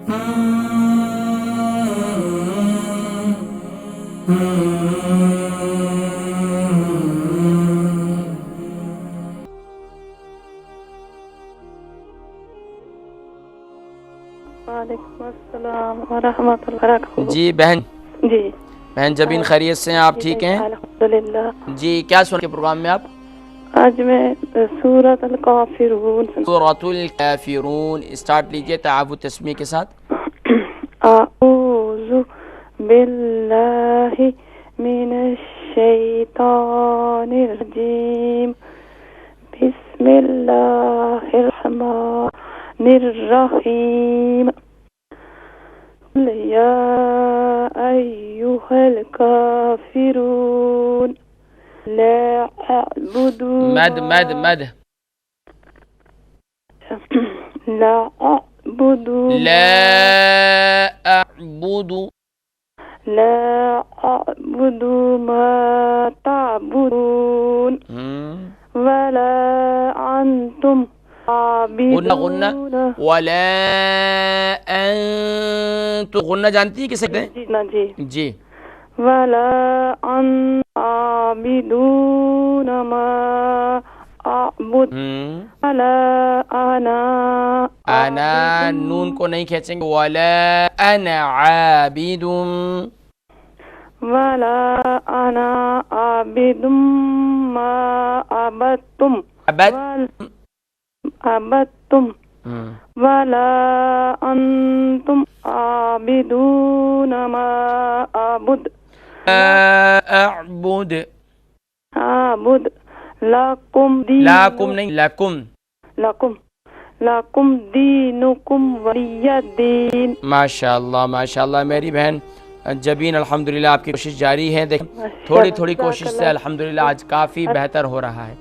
وعلیکم السلام ورحمۃ اللہ وبرکاتہ۔ جی بہن، جی بہن جبین خیریت سے ہیں آپ؟ ٹھیک ہیں الحمدللہ۔ جی، کیا سن کے پروگرام میں آپ؟ آج میں سورۃ الکافرون سورۃ الکافرون اسٹارٹ لیجئے تعاوت تسمیہ کے ساتھ۔ اعوذ باللہ من الشیطان الرجیم، بسم اللہ الرحمن الرحیم، قل یا ایہا الکافرون لا اعبد مد مد مد لا اعبد لا اعبد لا اعبد ما تعبدون ولا انتم غنہ غنہ عابدون ولا انتم، غنہ جانتی ہیں کسے کہتے ہیں؟ جی جی ولا ان عابدون ما اعبد ولا انا نون کو نہیں کھینچیں گے، ولا انا عابد ولا انا عابد ما عبدتم عبدتم ولا انتم عابدون ما اعبد اعبد لکم لاکم نہیں لکم لکم دینکم ولی دین۔ ماشاءاللہ ماشاءاللہ میری بہن جبین، الحمدللہ آپ کی کوشش جاری ہے، دیکھیں تھوڑی تھوڑی کوشش سے الحمدللہ آج کافی بہتر ہو رہا ہے۔